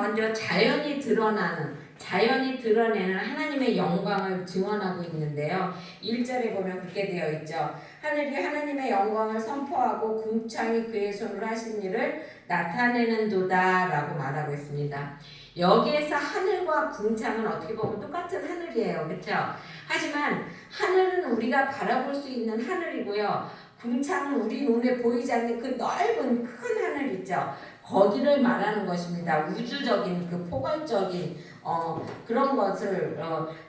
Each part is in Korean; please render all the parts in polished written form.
먼저 자연이 드러내는 하나님의 영광을 증언하고 있는데요. 1절에 보면 그렇게 되어 있죠. 하늘이 하나님의 영광을 선포하고 궁창이 그의 손으로 하신 일을 나타내는도다 라고 말하고 있습니다. 여기에서 하늘과 궁창은 어떻게 보면 똑같은 하늘이에요. 그렇죠? 하지만 하늘은 우리가 바라볼 수 있는 하늘이고요. 궁창은 우리 눈에 보이지 않는 그 넓은 큰 하늘 있죠. 거기를 말하는 것입니다. 우주적인 그 포괄적인 그런 것을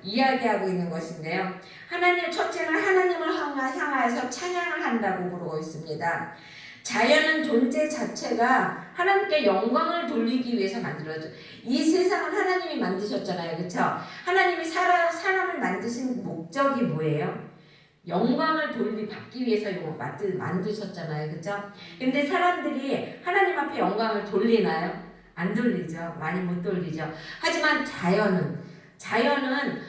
이야기하고 있는 것인데요. 첫째는 하나님을 향하여서 찬양을 한다고 부르고 있습니다. 자연은 존재 자체가 하나님께 영광을 돌리기 위해서 만들어져. 이 세상은 하나님이 만드셨잖아요. 그렇죠? 하나님이 사람을 만드신 목적이 뭐예요? 영광을 받기 위해서 만드셨잖아요. 그렇죠? 근데 사람들이 하나님 앞에 영광을 돌리나요? 안 돌리죠. 많이 못 돌리죠. 하지만 자연은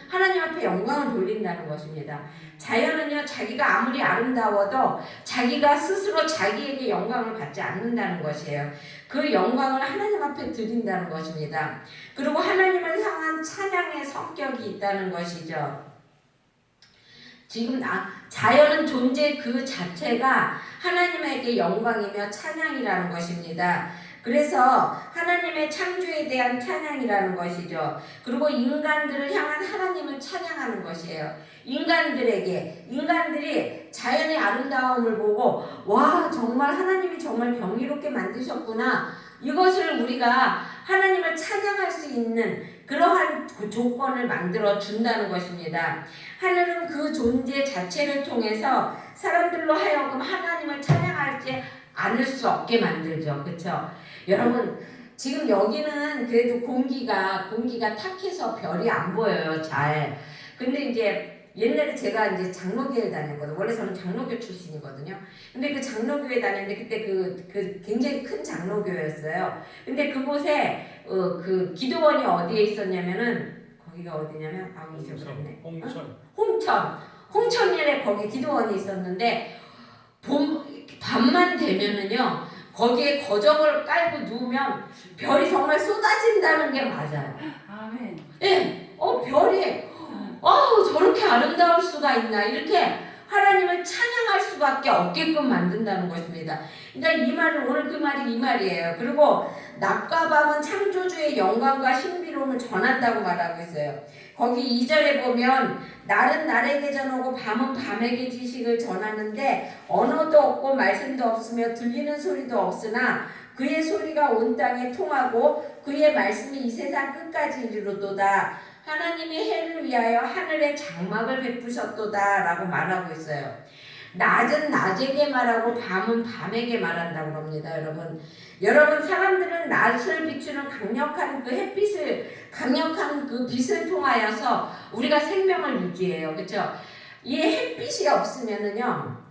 하나님 앞에 영광을 돌린다는 것입니다. 자연은요, 자기가 아무리 아름다워도 자기가 스스로 자기에게 영광을 받지 않는다는 것이에요. 그 영광을 하나님 앞에 드린다는 것입니다. 그리고 하나님을 향한 찬양의 성격이 있다는 것이죠. 지금 자연은 존재 그 자체가 하나님에게 영광이며 찬양이라는 것입니다. 그래서 하나님의 창조에 대한 찬양이라는 것이죠. 그리고 인간들을 향한 하나님을 찬양하는 것이에요. 인간들이 자연의 아름다움을 보고 와, 정말 하나님이 정말 경이롭게 만드셨구나. 이것을 우리가 하나님을 찬양할 수 있는 그러한 조건을 만들어 준다는 것입니다. 하늘은 그 존재 자체를 통해서 사람들로 하여금 하나님을 찬양하지 않을 수 없게 만들죠. 그렇죠? 여러분, 지금 여기는 그래도 공기가 탁해서 별이 안 보여요. 잘. 근데 이제 옛날에 제가 이제 장로교회 다녔거든요. 원래 저는 장로교 출신이거든요. 근데 그 장로교회 다녔는데 그때 그 굉장히 큰 장로교회였어요. 근데 그곳에 그 기도원이 어디에 있었냐면은 거기가 어디냐면 잊어버렸네. 홍천일에 거기 기도원이 있었는데 밤만 되면은요 거기에 거정을 깔고 누우면 별이 정말 쏟아진다는 게 맞아요. 아멘. 예, 별이 저렇게 아름다울 수가 있나 이렇게 하나님을 찬양할 수밖에 없게끔 만든다는 것입니다. 그러니까 이 말은 오늘 그 말이 이 말이에요. 그리고 낮과 밤은 창조주의 영광과 신비로움을 전한다고 말하고 있어요. 거기 2절에 보면 날은 날에게 전하고 밤은 밤에게 지식을 전하는데 언어도 없고 말씀도 없으며 들리는 소리도 없으나 그의 소리가 온 땅에 통하고 그의 말씀이 이 세상 끝까지 이르도다. 하나님이 해를 위하여 하늘에 장막을 베푸셨도다 라고 말하고 있어요. 낮은 낮에게 말하고 밤은 밤에게 말한다고 합니다. 여러분 사람들은 낮을 비추는 강력한 그 빛을 통하여서 우리가 생명을 유지해요. 그렇죠? 이 햇빛이 없으면은요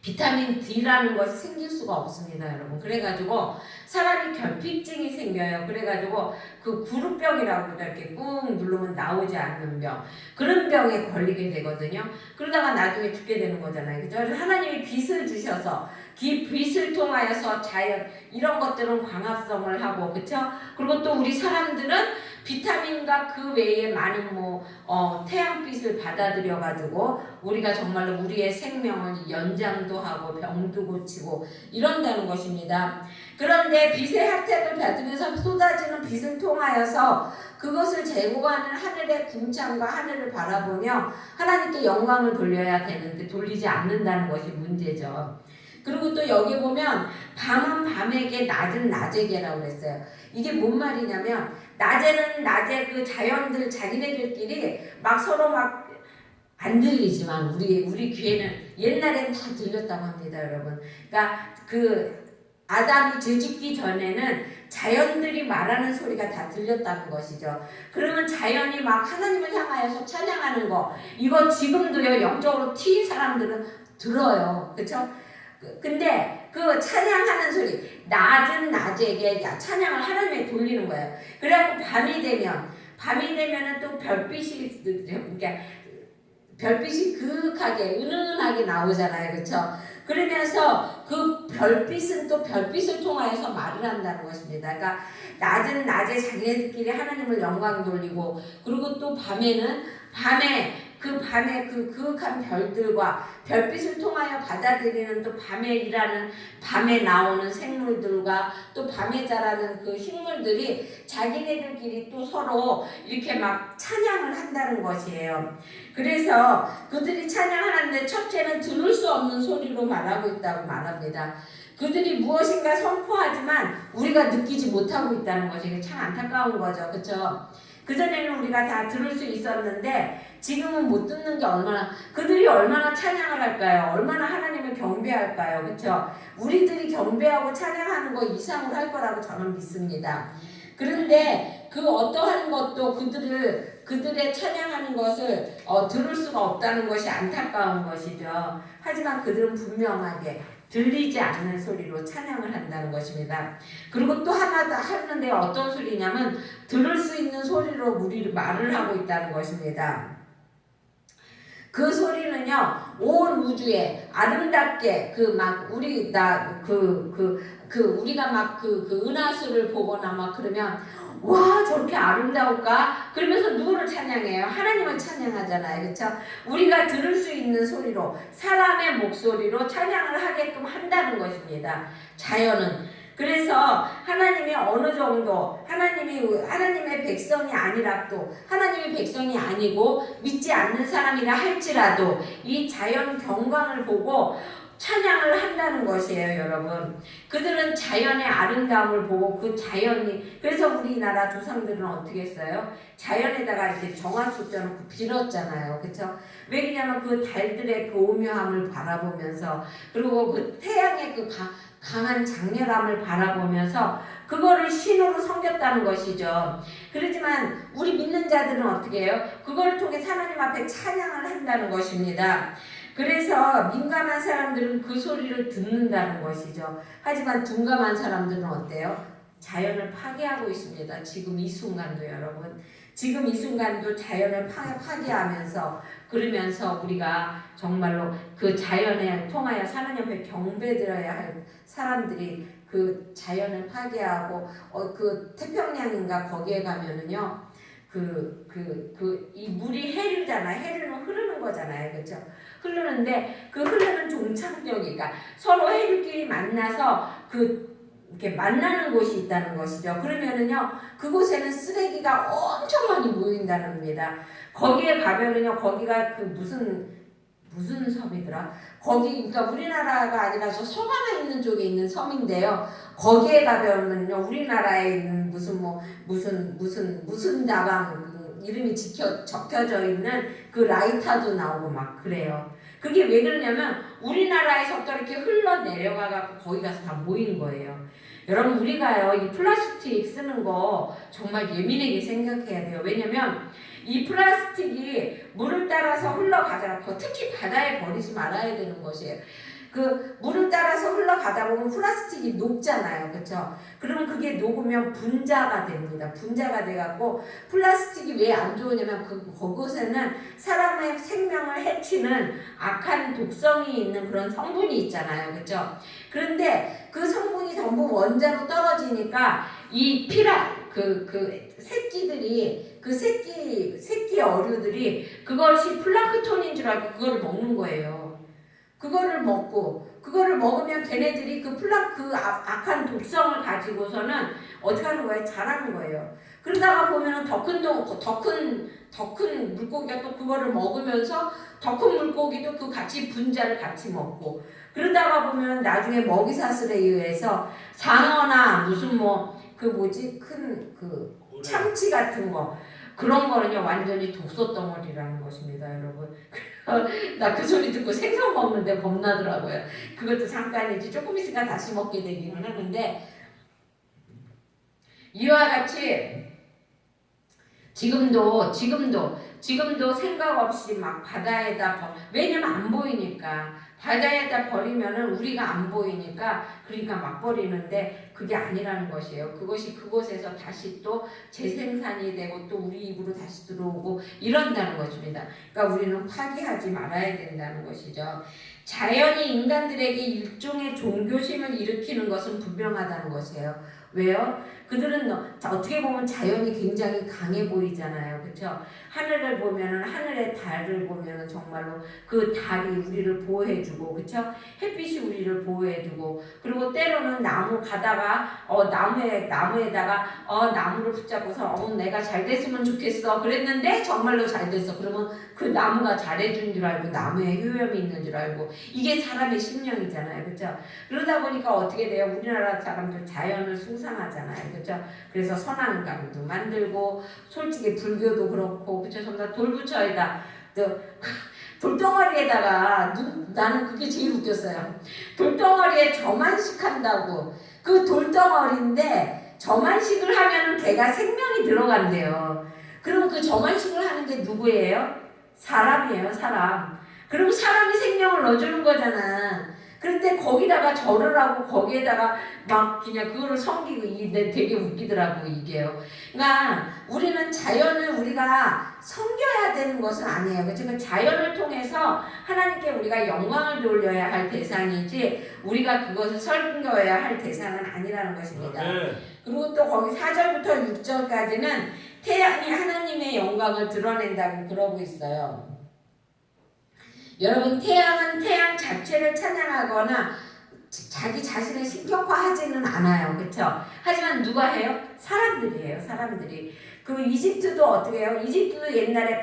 비타민 D라는 것이 생길 수가 없습니다, 여러분. 그래가지고 사람이 결핍증이 생겨요. 그래가지고 그 구루병이라고 이렇게 꾹 누르면 나오지 않는 병, 그런 병에 걸리게 되거든요. 그러다가 나중에 죽게 되는 거잖아요. 그죠? 하나님이 빛을 주셔서 빛을 통하여서 자연 이런 것들은 광합성을 하고, 그쵸? 그리고 또 우리 사람들은 비타민과 그 외에 많은 태양빛을 받아들여가지고 우리가 정말로 우리의 생명을 연장도 하고 병도 고치고 이런다는 것입니다. 그런데 빛의 혜택을 받으면서 쏟아지는 빛을 통하여서 그것을 제공하는 하늘의 궁창과 하늘을 바라보며 하나님께 영광을 돌려야 되는데 돌리지 않는다는 것이 문제죠. 그리고 또 여기 보면 밤은 밤에게 낮은 낮에게라고 그랬어요. 이게 뭔 말이냐면 낮에는 낮에 그 자연들 자기네들끼리 막 서로 막 안 들리지만 우리 귀에는 옛날엔 다 들렸다고 합니다, 여러분. 그러니까 그 아담이 죄짓기 전에는 자연들이 말하는 소리가 다 들렸다는 것이죠. 그러면 자연이 막 하나님을 향하여서 찬양하는 거 이거 지금도요 영적으로 튀인 사람들은 들어요. 그렇죠? 근데 그 찬양하는 소리 낮은 낮에게 찬양을 하나님에 돌리는 거예요. 그래갖고 밤이 되면은 또 별빛이 그렇게 별빛이 그윽하게 은은하게 나오잖아요. 그렇죠? 그러면서 그 별빛은 또 별빛을 통하여서 말을 한다는 것입니다. 그러니까 낮은 낮에 자기네들끼리 하나님을 영광 돌리고, 그리고 또 밤에는 밤에 그 그윽한 별들과 별빛을 통하여 받아들이는, 또 밤에 일하는, 밤에 나오는 생물들과 또 밤에 자라는 그 식물들이 자기네들끼리 또 서로 이렇게 막 찬양을 한다는 것이에요. 그래서 그들이 찬양하는데 첫째는 들을 수 없는 소리로 말하고 있다고 말합니다. 그들이 무엇인가 선포하지만 우리가 느끼지 못하고 있다는 것이 참 안타까운 거죠. 그렇죠? 그전에는 우리가 다 들을 수 있었는데 지금은 못 듣는 게 그들이 얼마나 찬양을 할까요? 얼마나 하나님을 경배할까요? 그렇죠? 우리들이 경배하고 찬양하는 거 이상으로 할 거라고 저는 믿습니다. 그런데 그 어떠한 것도 그들의 찬양하는 것을 들을 수가 없다는 것이 안타까운 것이죠. 하지만 그들은 분명하게 들리지 않는 소리로 찬양을 한다는 것입니다. 그리고 또 하나 하는데 어떤 소리냐면 들을 수 있는 소리로 우리를 말을 하고 있다는 것입니다. 그 소리는요, 온 우주에 아름답게 우리가 막 은하수를 보거나 막 그러면 와 저렇게 아름다울까? 그러면서 누구를 찬양해요? 하나님을 찬양하잖아요. 그렇죠? 우리가 들을 수 있는 소리로, 사람의 목소리로 찬양을 하게끔 한다는 것입니다. 자연은. 그래서 하나님이 어느 정도 하나님의 백성이 아니라도, 하나님의 백성이 아니고 믿지 않는 사람이라 할지라도 이 자연 경광을 보고 찬양을 한다는 것이에요, 여러분. 그들은 자연의 아름다움을 보고 그 자연이, 그래서 우리나라 조상들은 어떻게 했어요? 자연에다가 이렇게 정화수 쪄놓고 빌었잖아요. 그쵸? 왜냐면 그 달들의 그 오묘함을 바라보면서, 그리고 그 태양의 그 강한 장렬함을 바라보면서 그거를 신으로 섬겼다는 것이죠. 그렇지만 우리 믿는 자들은 어떻게 해요? 그거를 통해 하나님 앞에 찬양을 한다는 것입니다. 그래서 민감한 사람들은 그 소리를 듣는다는 것이죠. 하지만 둔감한 사람들은 어때요? 자연을 파괴하고 있습니다. 지금 이 순간도 여러분. 지금 이 순간도 자연을 파괴하면서, 그러면서 우리가 정말로 그 자연에 통하여 하나님 앞에 경배드려야 할 사람들이 그 자연을 파괴하고, 그 태평양인가 거기에 가면은요, 이 물이 해류잖아요. 해류는 흐르는 거잖아요. 그렇죠? 흐르는데 그 흐르는 종착역이니까 서로 해류끼리 만나서 이렇게 만나는 곳이 있다는 것이죠. 그러면은요, 그곳에는 쓰레기가 엄청 많이 모인다는 겁니다. 거기에 가면은요, 거기가 그 무슨 섬이더라? 그러니까 우리나라가 아니라 저 섬 하나 있는 쪽에 있는 섬인데요. 거기에 가면은요, 우리나라에 있는 무슨 다방 이름이 적혀져 있는 그 라이터도 나오고 막 그래요. 그게 왜 그러냐면 우리나라에서부터 이렇게 흘러내려가고 거기 가서 다 모인 거예요. 여러분, 우리가요, 이 플라스틱 쓰는 거 정말 예민하게 생각해야 돼요. 왜냐면 이 플라스틱이 물을 따라서 흘러가잖아요. 특히 바다에 버리지 말아야 되는 것이에요. 그 물을 따라서 흘러가다 보면 플라스틱이 녹잖아요. 그렇죠? 그러면 그게 녹으면 분자가 됩니다. 분자가 돼갖고 플라스틱이 왜 안 좋으냐면 그곳에는 사람의 생명을 해치는 악한 독성이 있는 그런 성분이 있잖아요. 그렇죠? 그런데 그 성분이 전부 원자로 떨어지니까 이 새끼들이, 그 새끼 어류들이 그것이 플랑크톤인 줄 알고 그거를 먹는 거예요. 그거를 먹으면 걔네들이 그 악한 독성을 가지고서는 어떻게 하는 거예요? 자라는 거예요. 그러다가 보면은 더 큰 물고기가 또 그거를 먹으면서 더 큰 물고기도 그 분자를 같이 먹고, 그러다가 보면 나중에 먹이사슬에 의해서 상어나 큰 참치 같은 거, 그런 거는요 완전히 독소 덩어리라는 것입니다, 여러분. 나 그 소리 듣고 생선 먹는데 겁나더라고요. 그것도 잠깐이지, 조금 있으니까 다시 먹게 되기는 하는데, 이와 같이 지금도 생각 없이 막 바다에다 왜냐면 안 보이니까 바다에다 버리면은 우리가 안 보이니까 그러니까 막 버리는데 그게 아니라는 것이에요. 그것이 그곳에서 다시 또 재생산이 되고 또 우리 입으로 다시 들어오고 이런다는 것입니다. 그러니까 우리는 파기하지 말아야 된다는 것이죠. 자연이 인간들에게 일종의 종교심을 일으키는 것은 분명하다는 것이에요. 왜요? 그들은 어떻게 보면 자연이 굉장히 강해 보이잖아요. 그렇죠? 하늘을 보면은 하늘의 달을 보면은 정말로 그 달이 우리를 보호해주고, 그렇죠? 햇빛이 우리를 보호해주고, 그리고 때로는 나무 가다가 나무에다가 나무를 붙잡고서 내가 잘 됐으면 좋겠어 그랬는데 정말로 잘 됐어. 그러면 그 나무가 잘해준 줄 알고 나무에 효염이 있는 줄 알고 이게 사람의 심령이잖아요. 그렇죠? 그러다 보니까 어떻게 돼요? 우리나라 사람들 자연을 숭상하잖아요. 그렇죠? 그래서 선앙감도 만들고 솔직히 불교도 그렇고 그렇죠? 전부 다 돌부처에다 돌덩어리에다가 나는 그게 제일 웃겼어요. 돌덩어리에 저만식 한다고 그 돌덩어리인데 저만식을 하면은 걔가 생명이 들어간대요. 그럼 그 저만식을 하는 게 누구예요? 사람이에요, 사람. 그럼 사람이 생명을 넣어주는 거잖아. 그런데 거기다가 절을 하고 거기에다가 막 그냥 그거를 섬기고 이게 되게 웃기더라고 이게요. 그러니까 우리는 자연을 우리가 섬겨야 되는 것은 아니에요. 그렇죠? 자연을 통해서 하나님께 우리가 영광을 돌려야 할 대상이지 우리가 그것을 섬겨야 할 대상은 아니라는 것입니다. 그리고 또 거기 4절부터 6절까지는 태양이 하나님의 영광을 드러낸다고 그러고 있어요. 여러분 태양은 태양 자체를 찬양하거나 자기 자신을 신격화하지는 않아요. 그렇죠? 하지만 누가 해요? 사람들이 해요. 사람들이. 그 이집트도 어떻게 해요? 이집트도 옛날에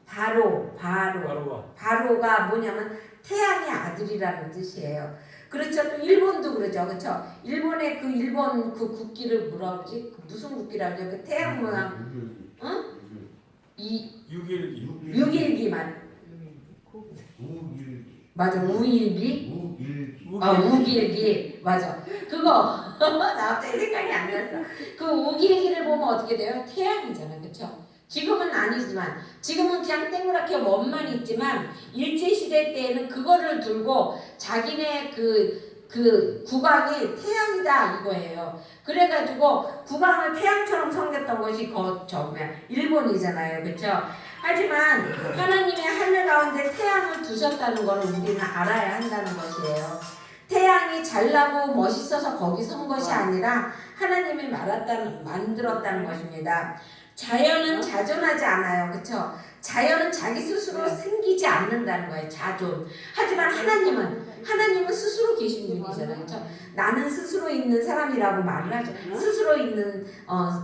바로가 뭐냐면 태양의 아들이라는 뜻이에요. 그렇죠. 또 일본도 그러죠. 그렇죠. 일본의 일본 그 국기를 뭐라 그러지? 무슨 국기라고 그러죠? 그 태양 모양. 응? 육일기만. 맞아. 우일기. 우길기. 맞아. 그거 나 갑자기 생각이 안 났어. 그 우길기를 보면 어떻게 돼요? 태양이잖아. 그렇죠? 지금은 아니지만 지금은 그냥 동그랗게 원만 있지만 일제시대 때에는 그거를 들고 자기네 그 국왕이 태양이다 이거예요. 그래가지고 국왕을 태양처럼 섬겼던 것이 일본이잖아요. 그렇죠? 하지만 하나님의 하늘 가운데 태양을 두셨다는 것을 우리는 알아야 한다는 것이에요. 태양이 잘나고 멋있어서 거기 선 것이 아니라 하나님이 만들었다는 것입니다. 자연은 자존하지 않아요. 그렇죠? 자연은 자기 스스로 생기지 않는다는 거예요. 자존. 하지만 하나님은 스스로 계신 분이잖아요. 그렇죠? 나는 스스로 있는 사람이라고 말을 하죠. 스스로 있는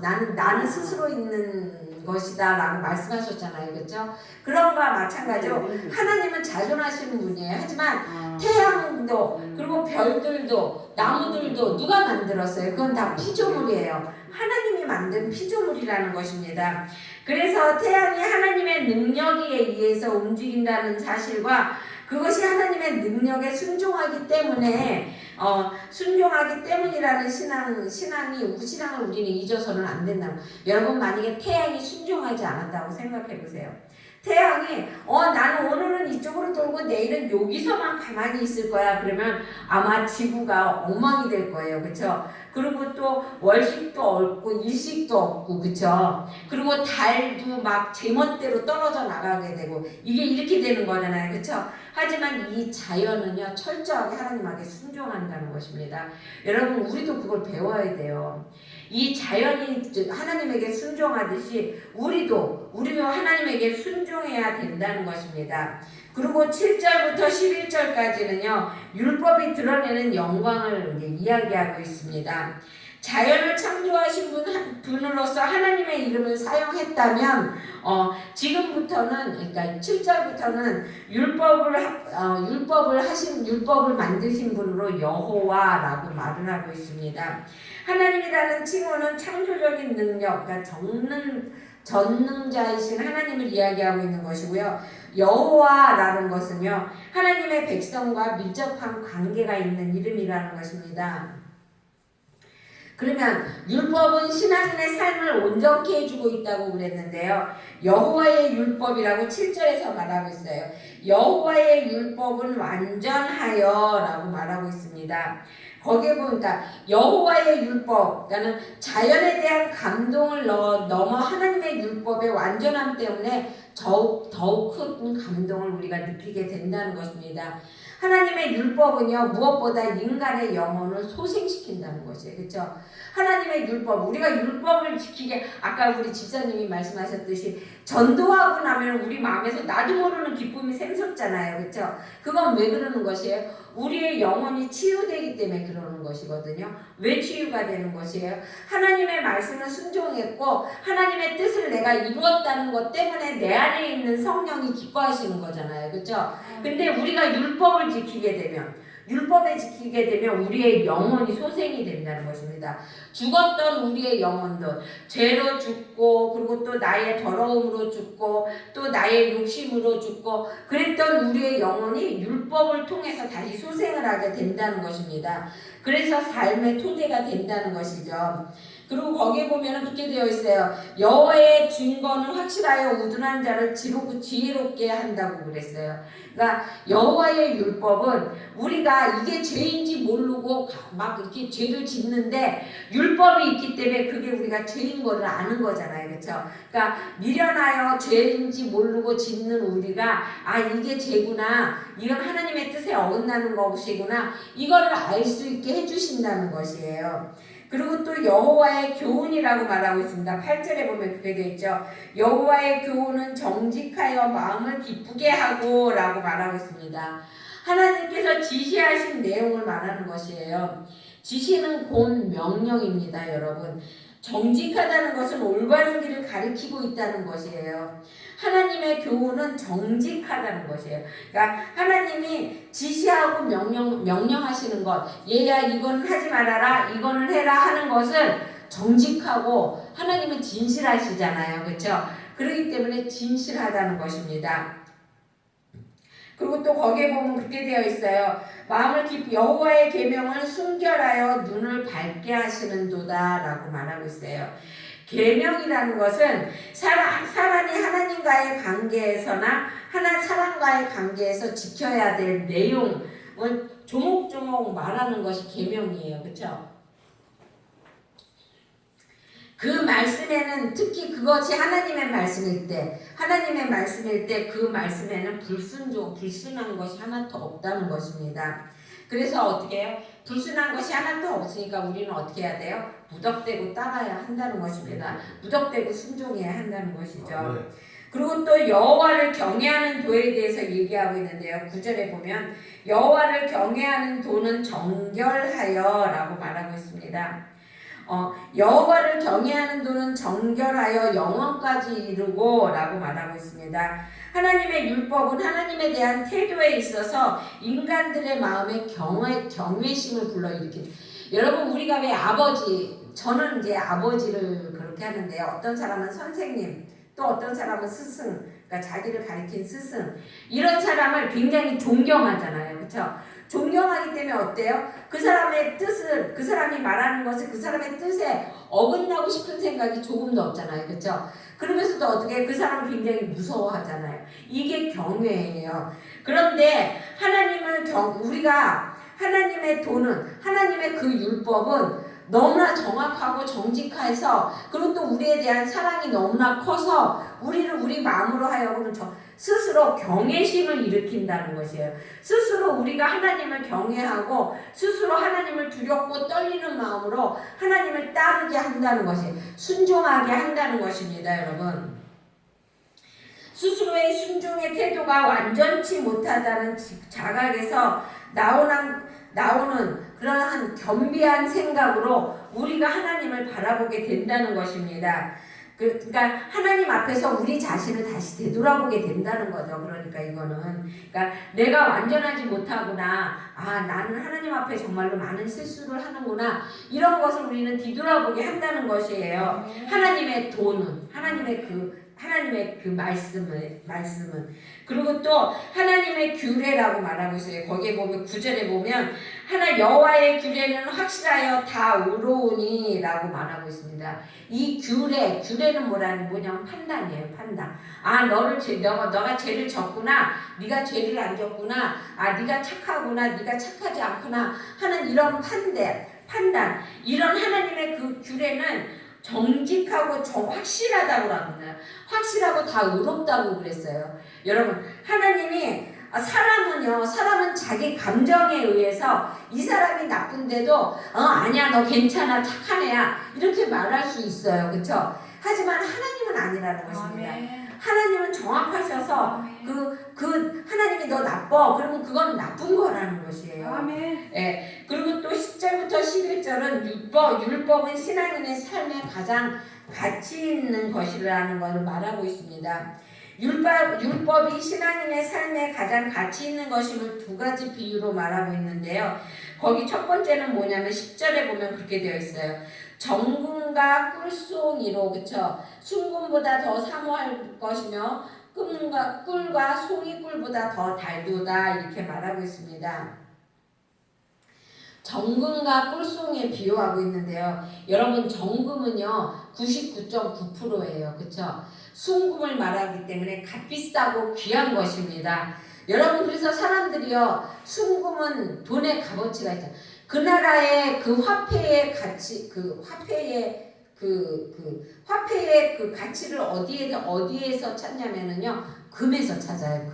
나는 스스로 있는 것이다 라고 말씀하셨잖아요. 그렇죠? 그런 거와 마찬가지로 하나님은 자존하시는 분이에요. 하지만 태양도 그리고 별들도 나무들도 누가 만들었어요? 그건 다 피조물이에요. 하나님이 만든 피조물이라는 것입니다. 그래서 태양이 하나님의 능력에 의해서 움직인다는 사실과 그것이 하나님의 능력에 순종하기 때문이라는 신앙을 우리는 잊어서는 안 된다. 여러분 만약에 태양이 순종하지 않았다고 생각해 보세요. 태양이 나는 오늘은 이쪽으로 돌고 내일은 여기서만 가만히 있을 거야. 그러면 아마 지구가 엉망이 될 거예요. 그렇죠? 그리고 또 월식도 없고 일식도 없고 그렇죠? 그리고 달도 막 제멋대로 떨어져 나가게 되고 이게 이렇게 되는 거잖아요. 그렇죠? 하지만 이 자연은요 철저하게 하나님에게 순종한다는 것입니다. 여러분 우리도 그걸 배워야 돼요. 이 자연이 하나님에게 순종하듯이 우리도 하나님에게 순종해야 된다는 것입니다. 그리고 7절부터 11절까지는요 율법이 드러내는 영광을 이야기하고 있습니다. 자연을 창조하신 분으로서 하나님의 이름을 사용했다면 지금부터는 그러니까 7절부터는 율법을 만드신 분으로 여호와라고 말을 하고 있습니다. 하나님이라는 칭호는 창조적인 능력, 그러니까 전능자이신 하나님을 이야기하고 있는 것이고요. 여호와라는 것은요 하나님의 백성과 밀접한 관계가 있는 이름이라는 것입니다. 그러면 율법은 신앙인의 삶을 온전케 해주고 있다고 그랬는데요. 여호와의 율법이라고 7절에서 말하고 있어요. 여호와의 율법은 완전하여 라고 말하고 있습니다. 거기에 보니까 여호와의 율법, 그러니까 자연에 대한 감동을 넘어 하나님의 율법의 완전함 때문에 더욱 큰 감동을 우리가 느끼게 된다는 것입니다. 하나님의 율법은요, 무엇보다 인간의 영혼을 소생시킨다는 것이에요. 그렇죠? 하나님의 율법, 우리가 율법을 지키게, 아까 우리 집사님이 말씀하셨듯이 전도하고 나면 우리 마음에서 나도 모르는 기쁨이 샘솟잖아요. 그렇죠? 그건 왜 그러는 것이에요? 우리의 영혼이 치유되기 때문에 그러는 것이거든요. 왜 치유가 되는 것이에요? 하나님의 말씀을 순종했고 하나님의 뜻을 내가 이루었다는 것 때문에 내 안에 있는 성령이 기뻐하시는 거잖아요. 그렇죠? 근데 우리가 율법을 지키게 되면 우리의 영혼이 소생이 된다는 것입니다. 죽었던 우리의 영혼도 죄로 죽고, 그리고 또 나의 더러움으로 죽고, 또 나의 욕심으로 죽고, 그랬던 우리의 영혼이 율법을 통해서 다시 소생을 하게 된다는 것입니다. 그래서 삶의 토대가 된다는 것이죠. 그리고 거기에 보면 그렇게 되어 있어요. 여호와의 증거는 확실하여 우둔한 자를 지혜롭게 한다고 그랬어요. 그러니까 여호와의 율법은 우리가 이게 죄인지 모르고 막 이렇게 죄를 짓는데 율법이 있기 때문에 그게 우리가 죄인 거를 아는 거잖아요. 그렇죠? 그러니까 미련하여 죄인지 모르고 짓는 우리가 이게 죄구나, 이건 하나님의 뜻에 어긋나는 것이구나, 이거를 알 수 있게 해주신다는 것이에요. 그리고 또 여호와의 교훈이라고 말하고 있습니다. 8절에 보면 그렇게 되어 있죠. 여호와의 교훈은 정직하여 마음을 기쁘게 하고 라고 말하고 있습니다. 하나님께서 지시하신 내용을 말하는 것이에요. 지시는 곧 명령입니다. 여러분, 정직하다는 것은 올바른 길을 가리키고 있다는 것이에요. 하나님의 교훈은 정직하다는 것이에요. 그러니까 하나님이 지시하고 명령하시는 것, 얘야 이건 하지 말아라, 이거는 해라 하는 것은 정직하고, 하나님은 진실하시잖아요. 그렇죠? 그렇기 때문에 진실하다는 것입니다. 그리고 또 거기에 보면 그렇게 되어 있어요. 마음을 깊이 여호와의 계명을 순결하여 눈을 밝게 하시는도다 라고 말하고 있어요. 계명이라는 것은 사람이 하나님과의 관계에서나 사람과의 관계에서 지켜야 될 내용을 조목조목 말하는 것이 계명이에요. 그렇죠? 그 말씀에는, 특히 그것이 하나님의 말씀일 때 그 말씀에는 불순한 것이 하나도 없다는 것입니다. 그래서 어떻게 해요? 불순한 것이 하나도 없으니까 우리는 어떻게 해야 돼요? 무덕대고 따라야 한다는 것입니다. 무덕대고 순종해야 한다는 것이죠. 그리고 또 여호와를 경외하는 도에 대해서 얘기하고 있는데요. 9절에 보면 여호와를 경외하는 도는 정결하여 라고 말하고 있습니다. 여호와를 경외하는 도는 정결하여 영원까지 이르고 라고 말하고 있습니다. 하나님의 율법은 하나님에 대한 태도에 있어서 인간들의 마음에 경외심을 불러일으키는, 여러분 우리가 왜 저는 이제 아버지를 그렇게 하는데요. 어떤 사람은 선생님, 또 어떤 사람은 스승, 그러니까 자기를 가리킨 스승, 이런 사람을 굉장히 존경하잖아요. 그렇죠? 존경하기 때문에 어때요? 그 사람의 뜻을, 그 사람이 말하는 것을 그 사람의 뜻에 어긋나고 싶은 생각이 조금도 없잖아요. 그렇죠? 그러면서도 어떻게 그 사람을 굉장히 무서워하잖아요. 이게 경외예요. 그런데 우리가 하나님의 도는, 하나님의 그 율법은 너무나 정확하고 정직해서, 그리고 또 우리에 대한 사랑이 너무나 커서 우리를 우리 마음으로 하여금 스스로 경외심을 일으킨다는 것이에요. 스스로 우리가 하나님을 경외하고 스스로 하나님을 두렵고 떨리는 마음으로 하나님을 따르게 한다는 것이에요. 순종하게 한다는 것입니다. 여러분, 스스로의 순종의 태도가 완전치 못하다는 자각에서 나오는 그러한 겸비한 생각으로 우리가 하나님을 바라보게 된다는 것입니다. 그러니까 하나님 앞에서 우리 자신을 다시 되돌아보게 된다는 거죠. 그러니까 이거는, 그러니까 내가 완전하지 못하구나, 나는 하나님 앞에 정말로 많은 실수를 하는구나, 이런 것을 우리는 뒤돌아보게 한다는 것이에요. 하나님의 도는, 하나님의 그 하나님의 그 말씀은 그리고 또 하나님의 규례라고 말하고 있어요. 거기에 보면 9절에 보면 하나 여호와의 규례는 확실하여 다 의로우니라고 말하고 있습니다. 이 규례는 뭐냐면 판단이에요. 판단. 아 너가 죄를 졌구나. 네가 죄를 안 졌구나. 아 네가 착하구나. 네가 착하지 않구나 하는 이런 판단. 이런 하나님의 그 규례는 정직하고 확실하다고 합니다. 확실하고 다 의롭다고 그랬어요. 여러분 하나님이 사람은 자기 감정에 의해서 이 사람이 나쁜데도 아니야 너 괜찮아 착한 애야 이렇게 말할 수 있어요. 그렇죠? 하지만 하나님은 아니라는 것입니다. 아멘. 하나님은 정확하셔서 그 하나님이 너 나빠 그러면 그건 나쁜 거라는 것이에요. 아멘. 예. 그리고 또 10절부터 11절은 율법은 신앙인의 삶에 가장 가치 있는 것이라는 것을 말하고 있습니다. 율법이 신앙인의 삶에 가장 가치 있는 것임을 두 가지 비유로 말하고 있는데요. 거기 첫 번째는 뭐냐면 10절에 보면 그렇게 되어 있어요. 정금과 꿀송이로 그쵸? 순금보다 더 사모할 것이며 꿀과 송이꿀보다 더 달도다 이렇게 말하고 있습니다. 정금과 꿀송이에 비유하고 있는데요. 여러분 정금은요 99.9%예요. 그쵸? 순금을 말하기 때문에 값비싸고 귀한 것입니다. 여러분 그래서 사람들이요 순금은 돈의 값어치가 있죠. 그 나라의 그 화폐의 가치 화폐의 그 가치를 어디에서 찾냐면은요 금에서 찾아요.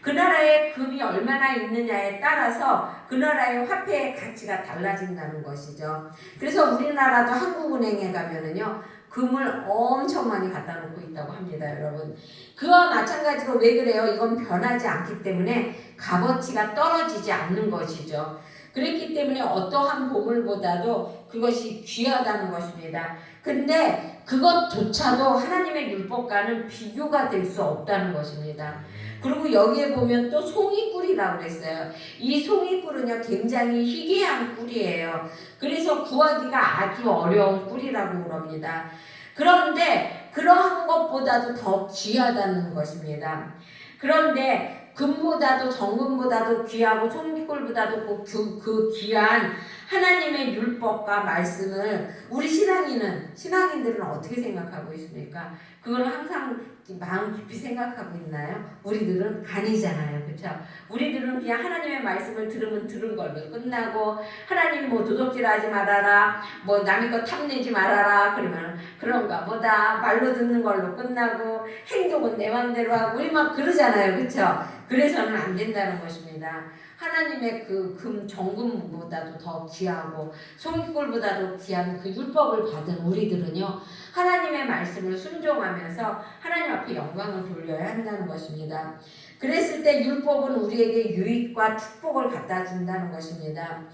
그 나라의 금이 얼마나 있느냐에 따라서 그 나라의 화폐의 가치가 달라진다는 것이죠. 그래서 우리나라도 한국은행에 가면은요 금을 엄청 많이 갖다 놓고 있다고 합니다. 여러분 그와 마찬가지로 왜 그래요? 이건 변하지 않기 때문에 값어치가 떨어지지 않는 것이죠. 그렇기 때문에 어떠한 보물보다도 그것이 귀하다는 것입니다. 근데 그것조차도 하나님의 율법과는 비교가 될 수 없다는 것입니다. 그리고 여기에 보면 또 송이꿀이라고 그랬어요. 이 송이꿀은요 굉장히 희귀한 꿀이에요. 그래서 구하기가 아주 어려운 꿀이라고 그럽니다. 그런데 그러한 것보다도 더 귀하다는 것입니다. 그런데 금보다도 정금보다도 귀하고 송이꿀보다도 그 귀한 하나님의 율법과 말씀을 우리 신앙인들은 어떻게 생각하고 있습니까? 그걸 항상 마음 깊이 생각하고 있나요? 우리들은 아니잖아요. 그렇죠? 우리들은 그냥 하나님의 말씀을 들으면 들은 걸로 끝나고 하나님 뭐 도둑질하지 말아라 뭐 남의 거 탐내지 말아라 그러면 그런가 보다 말로 듣는 걸로 끝나고 행동은 내 맘대로 하고 우리 막 그러잖아요. 그렇죠? 그래서는 안 된다는 것입니다. 하나님의 그 정금보다도 더 귀하고 송이꿀보다도 귀한 그 율법을 받은 우리들은요 하나님의 말씀을 순종하면서 하나님 앞에 영광을 돌려야 한다는 것입니다. 그랬을 때 율법은 우리에게 유익과 축복을 갖다 준다는 것입니다.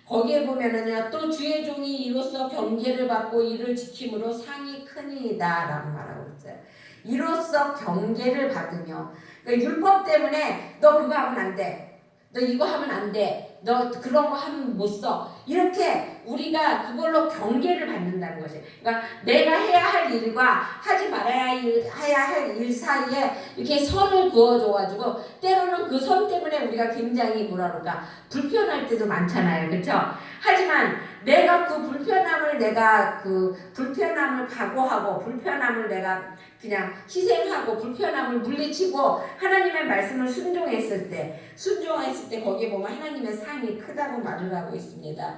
거기에 보면은요 또 주의 종이 이로써 경계를 받고 이를 지킴으로 상이 크니이다 라고 말하고 있어요. 이로써 경계를 받으며 그러니까 율법 때문에 너 그거 하면 안 돼. 너 이거 하면 안 돼. 너 그런 거 하면 못 써. 이렇게 우리가 그걸로 경계를 받는다는 것이에요. 그러니까 내가 해야 할 일과 하지 말아야 할 일 사이에 이렇게 선을 그어줘가지고 때로는 그 선 때문에 우리가 굉장히 뭐라 그럴까 불편할 때도 많잖아요. 그렇죠? 하지만 내가 그 불편함을 각오하고 불편함을 내가 그냥 희생하고 불편함을 물리치고 하나님의 말씀을 순종했을 때 거기에 보면 하나님의 상이 크다고 말을 하고 있습니다.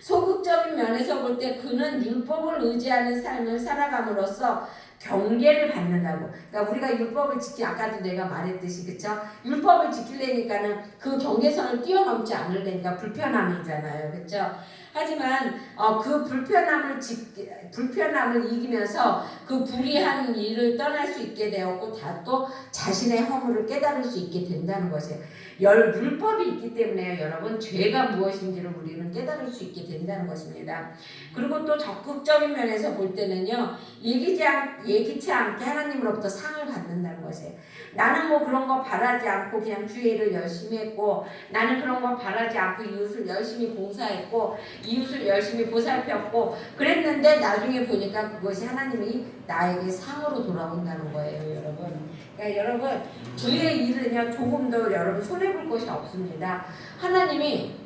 소극적인 면에서 볼 때 그는 율법을 의지하는 삶을 살아감으로써 경계를 받는다고. 그러니까 우리가 율법을 아까도 내가 말했듯이 그쵸? 율법을 지키려니까는 그 경계선을 뛰어넘지 않으려니까 불편함이잖아요. 그쵸? 하지만 그 불편함을 이기면서 그 불의한 일을 떠날 수 있게 되었고 또 자신의 허물을 깨달을 수 있게 된다는 것이에요. 율법이 있기 때문에 여러분 죄가 무엇인지를 우리는 깨달을 수 있게 된다는 것입니다. 그리고 또 적극적인 면에서 볼 때는요 예기치 않게 하나님으로부터 상을 받는다는 것이에요. 나는 뭐 그런 거 바라지 않고 그냥 주의 일을 열심히 했고 나는 그런 거 바라지 않고 이웃을 열심히 봉사했고 이웃을 열심히 보살폈고 그랬는데 나중에 보니까 그것이 하나님이 나에게 상으로 돌아온다는 거예요, 여러분. 그러니까 여러분 주의 일은요 조금도 여러분 손해볼 것이 없습니다. 하나님이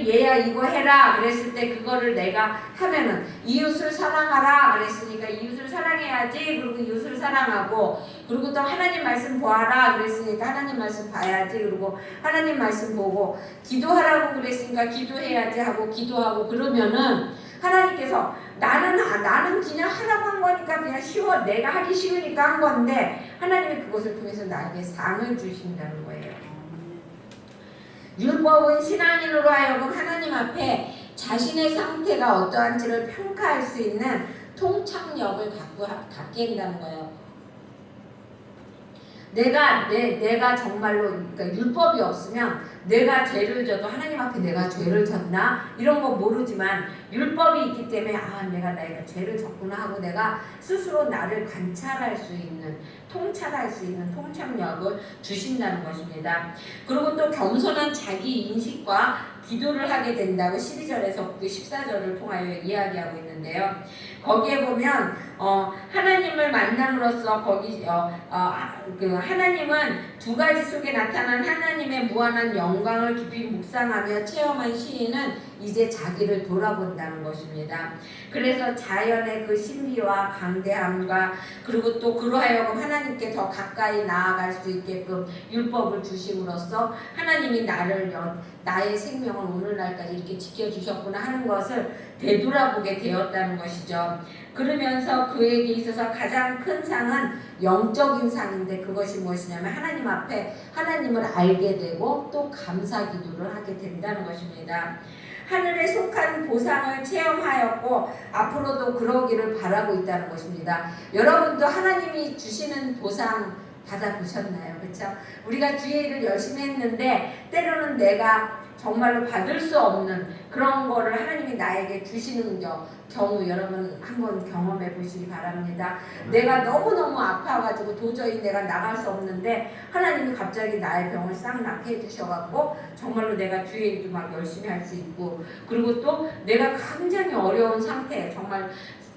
얘야 이거 해라 그랬을 때 그거를 내가 하면은 이웃을 사랑하라 그랬으니까 이웃을 사랑해야지. 그리고 이웃을 사랑하고 그리고 또 하나님 말씀 보아라 그랬으니까 하나님 말씀 봐야지. 그리고 하나님 말씀 보고 기도하라고 그랬으니까 기도해야지 하고 기도하고 그러면은 하나님께서 나는 그냥 하라고 한 거니까 그냥 쉬워 내가 하기 쉬우니까 한 건데 하나님이 그것을 통해서 나에게 상을 주신다는 거예요. 율법은 신앙인으로 하여금 하나님 앞에 자신의 상태가 어떠한지를 평가할 수 있는 통찰력을 갖게 한다는 거예요. 내가 정말로 그러니까 율법이 없으면 내가 죄를 져도 하나님 앞에 내가 죄를 졌나 이런 거 모르지만 율법이 있기 때문에 내가 죄를 졌구나 하고 내가 스스로 나를 관찰할 수 있는 통찰할 수 있는 통찰력을 주신다는 것입니다. 그리고 또 겸손한 자기 인식과 기도를 하게 된다고 12절에서 14절을 통하여 이야기하고 있는데요. 거기에 보면 하나님을 만남으로써 하나님은 두 가지 속에 나타난 하나님의 무한한 영광을 깊이 묵상하며 체험한 시인은 이제 자기를 돌아본다는 것입니다. 그래서 자연의 그 신비와 강대함과 그리고 또 그러하여금 하나님께 더 가까이 나아갈 수 있게끔 율법을 주심으로써 하나님이 나의 생명을 오늘날까지 이렇게 지켜주셨구나 하는 것을 되돌아보게 되었다는 것이죠. 그러면서 그에게 있어서 가장 큰 상은 영적인 상인데 그것이 무엇이냐면 하나님 앞에 하나님을 알게 되고 또 감사 기도를 하게 된다는 것입니다. 하늘에 속한 보상을 체험하였고 앞으로도 그러기를 바라고 있다는 것입니다. 여러분도 하나님이 주시는 보상 받아보셨나요? 그렇죠? 우리가 주의 일을 열심히 했는데 때로는 내가 정말로 받을 수 없는 그런 거를 하나님이 나에게 주시는 경우 여러분 한번 경험해 보시기 바랍니다. 내가 너무너무 아파가지고 도저히 내가 나갈 수 없는데 하나님이 갑자기 나의 병을 싹 낫게 해주셔갖고 정말로 내가 주의 일도 막 열심히 할 수 있고 그리고 또 내가 굉장히 어려운 상태 정말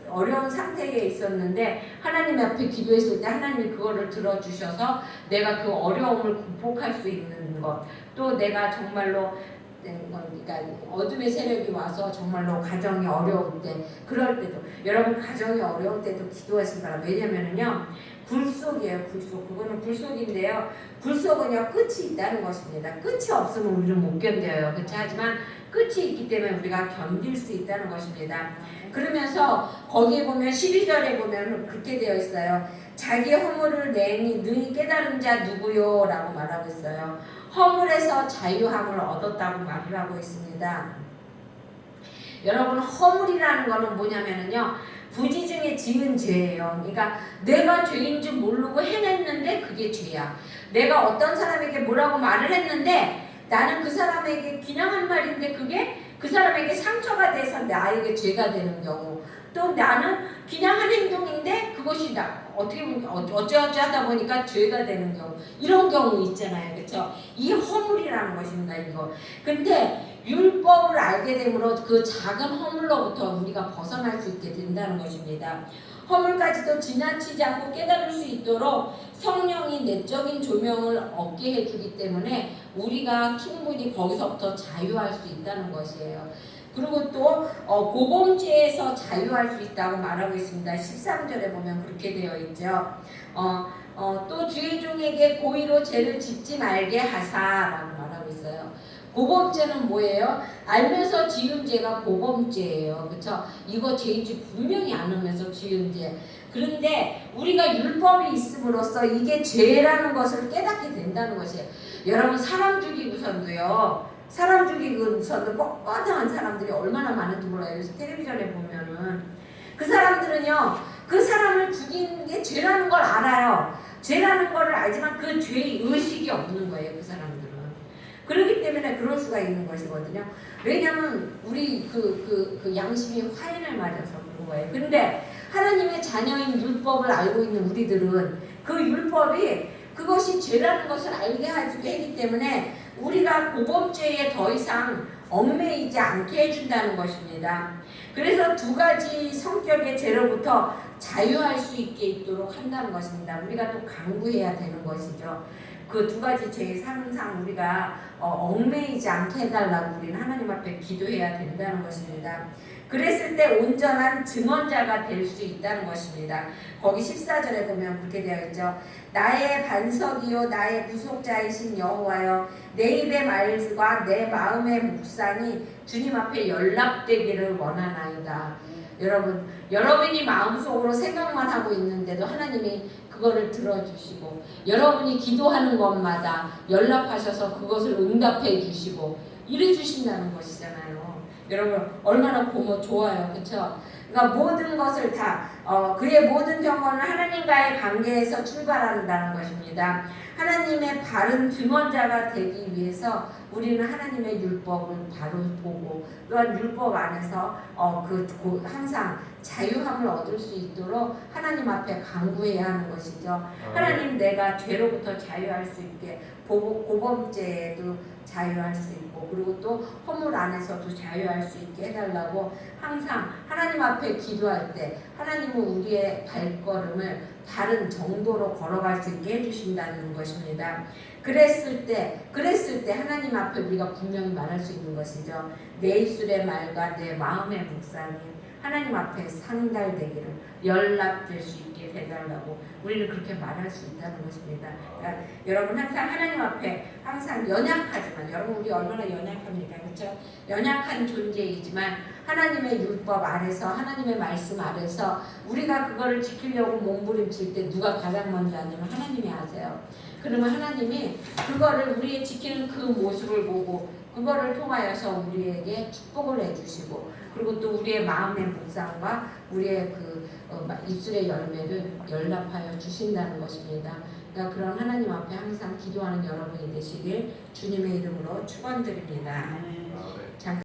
어려운 상태에 있었는데 하나님 앞에 기도했을 때 하나님이 그거를 들어주셔서 내가 그 어려움을 극복할 수 있는 것 또 내가 정말로 그러니까 어둠의 세력이 와서 정말로 가정이 어려울 때 그럴 때도 여러분 가정이 어려울 때도 기도하시기 바랍니다. 왜냐면은요 굴속이에요. 굴속 그거는 굴속인데요. 굴속은요 끝이 있다는 것입니다. 끝이 없으면 우리는 못 견뎌요. 그렇죠? 하지만 끝이 있기 때문에 우리가 견딜 수 있다는 것입니다. 그러면서 거기에 보면 12절에 보면 그렇게 되어 있어요. 자기 허물을 능히 깨달은 자 누구요? 라고 말하고 있어요. 허물에서 자유함을 얻었다고 말을 하고 있습니다. 여러분 허물이라는 거는 뭐냐면요 부지 중에 지은 죄예요. 그러니까 내가 죄인 줄 모르고 해냈는데 그게 죄야. 내가 어떤 사람에게 뭐라고 말을 했는데 나는 그 사람에게 그냥 한 말인데 그게 그 사람에게 상처가 돼서 나에게 죄가 되는 경우 또 나는 그냥 한 행동인데 그것이 어떻게 보면 어쩌어쩌 하다 보니까 죄가 되는 경우 이런 경우 있잖아요. 그렇죠? 이 허물이라는 것입니다. 이거. 근데 율법을 알게 되므로 그 작은 허물로부터 우리가 벗어날 수 있게 된다는 것입니다. 허물까지도 지나치지 않고 깨달을 수 있도록 성령이 내적인 조명을 얻게 해주기 때문에 우리가 충분히 거기서부터 자유할 수 있다는 것이에요. 그리고 또 고범죄에서 자유할 수 있다고 말하고 있습니다. 13절에 보면 그렇게 되어 있죠. 또 주의 종에게 고의로 죄를 짓지 말게 하사라고 말하고 있어요. 고범죄는 뭐예요? 알면서 지은 죄가 고범죄예요. 그렇죠? 이거 죄인지 분명히 알면서 지은 죄. 그런데 우리가 율법이 있음으로써 이게 죄라는 것을 깨닫게 된다는 것이에요. 여러분 사람 죽이고선도요. 사람 죽이고서도 뻔뻔한 사람들이 얼마나 많은지 몰라요. 요새 텔레비전에 보면은 그 사람들은요 그 사람을 죽인 게 죄라는 걸 알아요. 죄라는 걸 알지만 그 죄의 의식이 없는 거예요. 그 사람들은. 그렇기 때문에 그럴 수가 있는 것이거든요. 왜냐하면 우리 그 양심이 화인을 맞아서 그런 거예요. 근데 하나님의 자녀인 율법을 알고 있는 우리들은 그 율법이 그것이 죄라는 것을 알게 해주게 하기 때문에 우리가 고범죄에 더 이상 얽매이지 않게 해준다는 것입니다. 그래서 두 가지 성격의 죄로부터 자유할 수 있도록 한다는 것입니다. 우리가 또 강구해야 되는 것이죠. 그 두 가지 죄의 항상 우리가 얽매이지 않게 해달라고 우리는 하나님 앞에 기도해야 된다는 것입니다. 그랬을 때 온전한 증언자가 될 수 있다는 것입니다. 거기 14절에 보면 그렇게 되어 있죠. 나의 반석이요 나의 구속자이신 여호와여, 내 입의 말과 내 마음의 묵상이 주님 앞에 연락되기를 원하나이다. 여러분이 마음속으로 생각만 하고 있는데도 하나님이 그거를 들어주시고, 여러분이 기도하는 것마다 연락하셔서 그것을 응답해 주시고 이래 주신다는 것이잖아요. 여러분 얼마나 좋아요, 그렇죠? 그러니까 모든 것을 다 그의 모든 경건은 하나님과의 관계에서 출발한다는 것입니다. 하나님의 바른 증언자가 되기 위해서 우리는 하나님의 율법을 바로 보고 또한 율법 안에서 항상 자유함을 얻을 수 있도록 하나님 앞에 간구해야 하는 것이죠. 하나님, 내가 죄로부터 자유할 수 있게 고범죄에도 자유할 수 있고 그리고 또 허물 안에서도 자유할 수 있게 해달라고 항상 하나님 앞에 기도할 때 하나님은 우리의 발걸음을 다른 정도로 걸어갈 수 있게 해주신다는 것입니다. 그랬을 때 하나님 앞에 우리가 분명히 말할 수 있는 것이죠. 내 입술의 말과 내 마음의 묵상이 하나님 앞에 상달되기를, 연락될 수 있게 해달라고 우리는 그렇게 말할 수 있다는 것입니다. 그러니까 여러분 항상 하나님 앞에 항상 연약하지만, 여러분 우리 얼마나 연약합니까? 그렇죠? 연약한 존재이지만 하나님의 율법 아래서, 하나님의 말씀 아래서 우리가 그거를 지키려고 몸부림칠 때 누가 가장 먼저 하냐면 하나님이 아세요. 그러면 하나님이 그거를 우리의 지키는 그 모습을 보고 그거를 통하여서 우리에게 축복을 해주시고, 그리고 또 우리의 마음의 묵상과 우리의 입술의 열매를 연락하여 주신다는 것입니다. 그러니까 그런 하나님 앞에 항상 기도하는 여러분이 되시길 주님의 이름으로 축원드립니다.